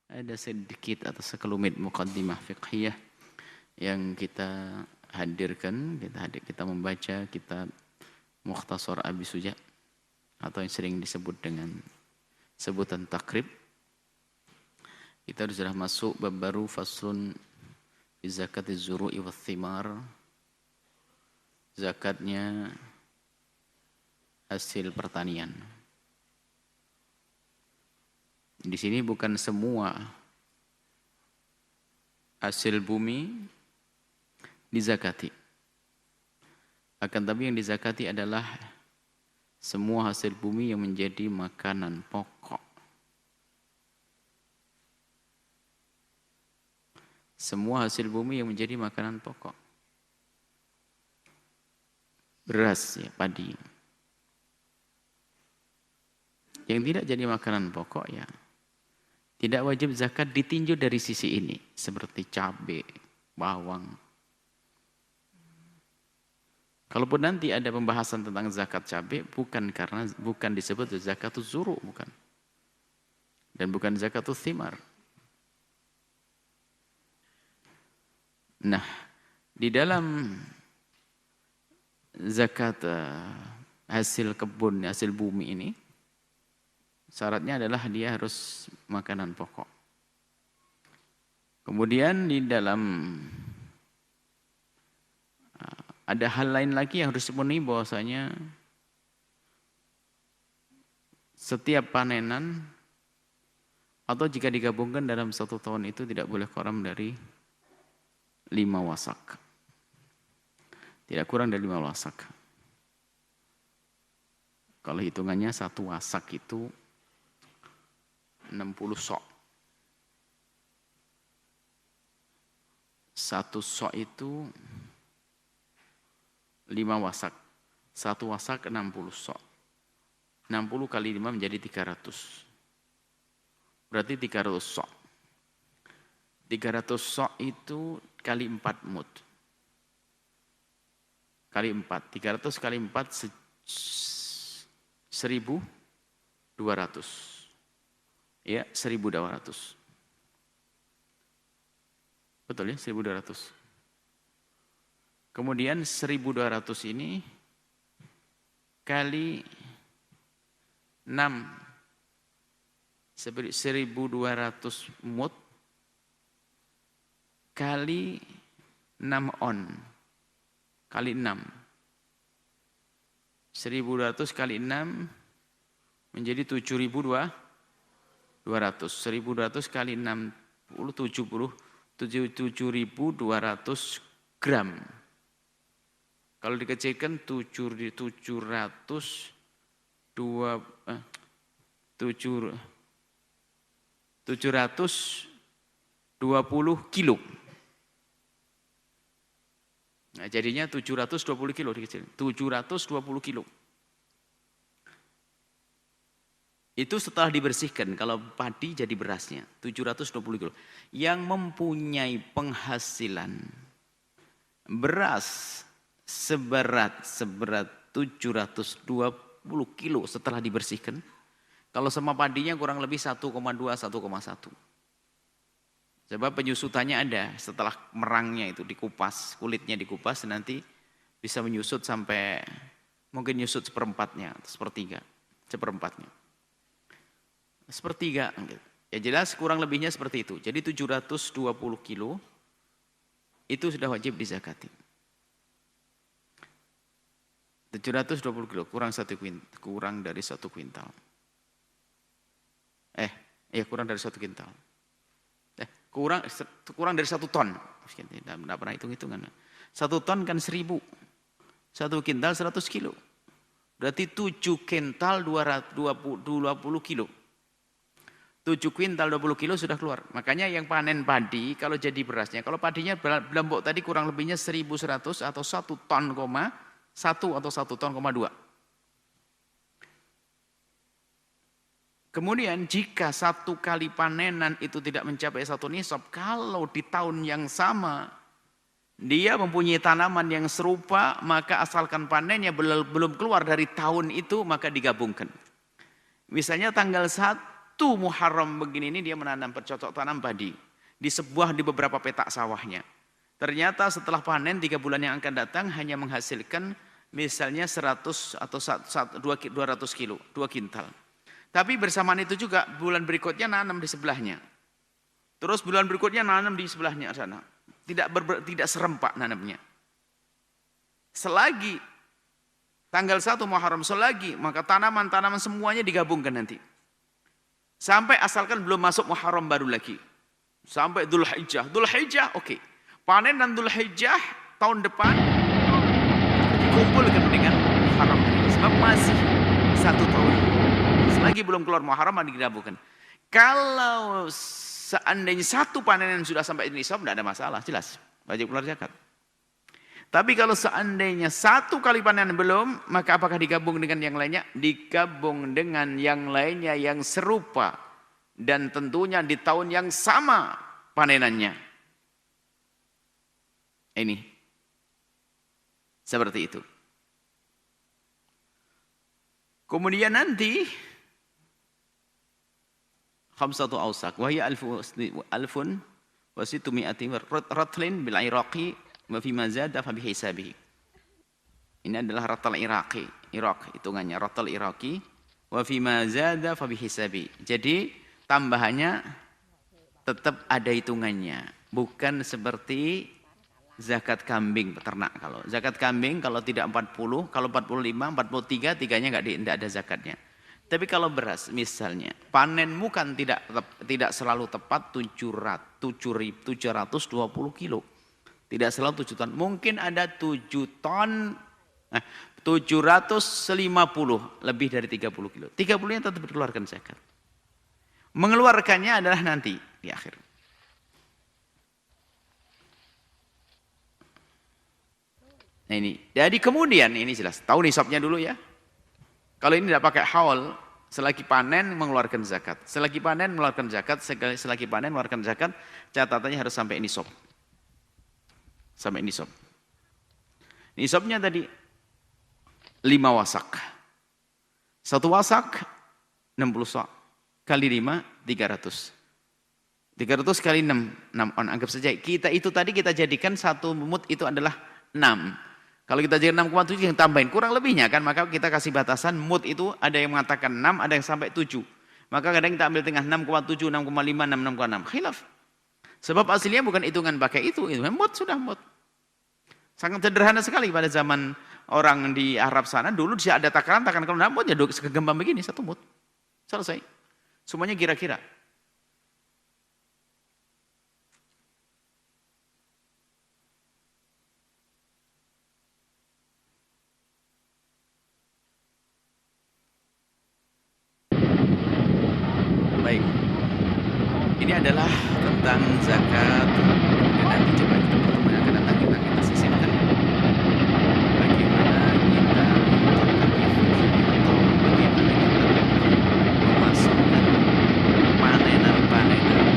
ada sedikit atau sekelumit muqaddimah fiqhiyah yang kita hadirkan. Kita membaca kitab Mukhtasar Abi Suja atau yang sering disebut dengan sebutan takrib. Kita sudah masuk bab baru, faslun fi zakatiz zuru'i wath thimar. Zakatnya hasil pertanian. Di sini bukan semua hasil bumi dizakati. Akan tapi yang dizakati adalah semua hasil bumi yang menjadi makanan pokok. Semua hasil bumi yang menjadi makanan pokok. Beras, ya, padi. Yang tidak jadi makanan pokok, ya tidak wajib zakat ditinjau dari sisi ini. Seperti cabai, bawang. Kalaupun nanti ada pembahasan tentang zakat cabai, bukan disebut zakatuz zuru, bukan. Dan bukan zakatuz thimar. Nah, di dalam zakat hasil kebun, hasil bumi ini, syaratnya adalah dia harus makanan pokok. Kemudian di dalam ada hal lain lagi yang harus dipenuhi, bahwasanya setiap panenan atau jika digabungkan dalam satu tahun itu tidak boleh kurang dari 5 wasak. Tidak kurang dari 5 wasak. Kalau hitungannya satu wasak itu 60 sok. Satu sok itu 5 wasak. Satu wasak 60 sok. 60 kali 5 menjadi 300. Berarti 300 sok. 300 sok itu kali 4 mud. Kali 4. 300 kali 4 1.200. Ya, 1.200. Betul ya, 1.200. Kemudian 1.200 ini kali 6. 1.200 mud kali 6 on. Kali 6. 1.200 kali 6 menjadi 7.200. 1.200 kali 60, 7.200 gram. Kalau dikecilkan 720 kilo. Nah, jadinya 720 kilo dikecilkan. 720 kilo. Itu setelah dibersihkan, kalau padi jadi berasnya, 720 kilo. Yang mempunyai penghasilan beras seberat 720 kilo setelah dibersihkan, kalau sama padinya kurang lebih 1,2-1,1. Sebab penyusutannya ada, setelah merangnya itu dikupas, kulitnya dikupas, nanti bisa menyusut sampai, mungkin nyusut seperempatnya, seperempatnya. Sepertiga. Ya jelas kurang lebihnya seperti itu. Jadi 720 kilo itu sudah wajib dizakati. 720 kilo kurang dari 1 kuintal. Kurang dari 1 kuintal. Kurang dari 1 ton. Tidak pernah hitung-hitungan. 1 ton kan 1.000. 1 kuintal 100 kilo. Berarti 7 kuintal 20 kilo. 7 kuintal 20 kilo sudah keluar. Makanya yang panen padi, kalau jadi berasnya, kalau padinya belambok tadi kurang lebihnya 1.100 atau 1 ton, 1 atau 1 ton, 2. Kemudian jika 1 kali panenan itu tidak mencapai 1 nisab, kalau di tahun yang sama dia mempunyai tanaman yang serupa, maka asalkan panennya belum keluar dari tahun itu, maka digabungkan. Misalnya tanggal 1 Muharram begini ini dia menanam bercocok tanam padi di beberapa petak sawahnya. Ternyata setelah panen 3 bulan yang akan datang hanya menghasilkan misalnya 100 atau 200 kilo, 2 kintal. Tapi bersamaan itu juga bulan berikutnya nanam di sebelahnya. Terus bulan berikutnya nanam di sebelahnya sana. Tidak serempak nanamnya. Selagi tanggal 1 Muharram selagi, maka tanaman-tanaman semuanya digabungkan nanti. Sampai asalkan belum masuk Muharram baru lagi. Sampai Dzulhijjah. Dzulhijjah oke. Panen dan Dzulhijjah tahun depan dikumpulkan dengan Muharram. Sebab masih 1 tahun. Selagi belum keluar Muharram digabungkan. Kalau seandainya 1 panen yang sudah sampai nisab tidak ada masalah, jelas wajib keluar zakat. Tapi kalau seandainya 1 kali panen belum, maka apakah digabung dengan yang lainnya? Digabung dengan yang lainnya yang serupa. Dan tentunya di tahun yang sama panenannya. Ini. Seperti itu. Kemudian nanti, khamsatu awsak. Wahya alfun wasitumi'ati ratlin bil iraqi. Wafima zada fabi hisabihi. Ini adalah ratal Iraqi, Irak hitungannya ratal Iraqi. Wafima zada fabi hisabi. Jadi tambahannya tetap ada hitungannya, bukan seperti zakat kambing peternak. Kalau zakat kambing kalau tidak 40, kalau 45, 43, tiganya tidak ada zakatnya. Tapi kalau beras misalnya, panenmu kan tidak selalu tepat 720 kilo. Tidak selalu 7 ton. Mungkin ada 7 ton, 750, lebih dari 30 kilo. 30-nya tetap dikeluarkan zakat. Mengeluarkannya adalah nanti, di akhir. Nah ini, jadi kemudian, ini jelas, tahu nisabnya dulu ya. Kalau ini tidak pakai haul, selagi panen mengeluarkan zakat. Selagi panen mengeluarkan zakat, selagi panen mengeluarkan zakat, catatannya harus sampai nisab. Sampai nisab. Nisabnya tadi 5 wasak. 1 wasak 60 sak. Kali 5 300. 300 kali 6 on. Anggap saja kita itu tadi kita jadikan 1 mut itu adalah 6. Kalau kita jadikan 6,7 yang tambahin kurang lebihnya kan, maka kita kasih batasan mut itu ada yang mengatakan 6, ada yang sampai 7. Maka kadang kita ambil tengah 6,7, 6,5, 6,6. Khilaf. Sebab aslinya bukan hitungan pakai itu mut sudah mut. Sangat sederhana sekali pada zaman orang di Arab sana. Dulu dia ada takaran kalau tidak mut ya segembam begini 1 mut. Selesai. Semuanya kira-kira. Baik. Ini adalah tentang zakat. Dan nanti coba kita pertemuan akan datang kita sisipkan. Bagaimana kita memasukkan panenan-panenan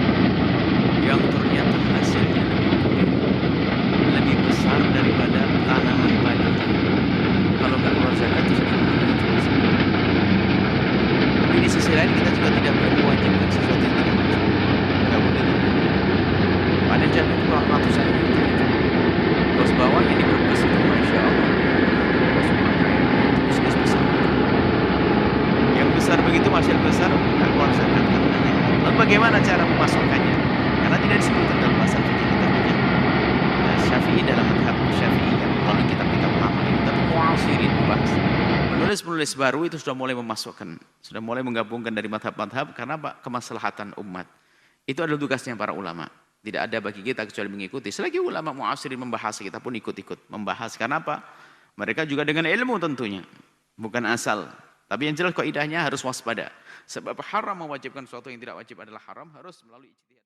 yang ternyata hasilnya lebih besar daripada tanaman padi. Kalau nggak keluar zakat itu gimana? Tapi di sisi lain kita juga tidak boleh mewajibkan sesuatu yang tidak wajib. Nggak boleh. Panen jagung itu ratusan juta. Bos bawah ini berbes itu Masya Allah. Bisnis besar. Yang besar begitu hasil besar nggak keluar zakat karenanya. Lalu bagaimana cara memasukkannya? Karena tidak disebutkan dalam pasal fikih kita punya. Syafi'i dalam madhab Syafi'i yang melalui kitab-kitab lama ini, tapi mu'asirin membahas. Penulis-penulis baru itu sudah mulai memasukkan, sudah mulai menggabungkan dari madhab-madhab karena apa? Kemaslahatan umat. Itu adalah tugasnya para ulama. Tidak ada bagi kita kecuali mengikuti. Selagi ulama mu'asirin membahas, kita pun ikut-ikut membahas. Karena apa? Mereka juga dengan ilmu tentunya. Bukan asal. Tapi yang jelas kaidahnya harus waspada. Sebab haram mewajibkan sesuatu yang tidak wajib adalah haram, harus melalui ijtihad.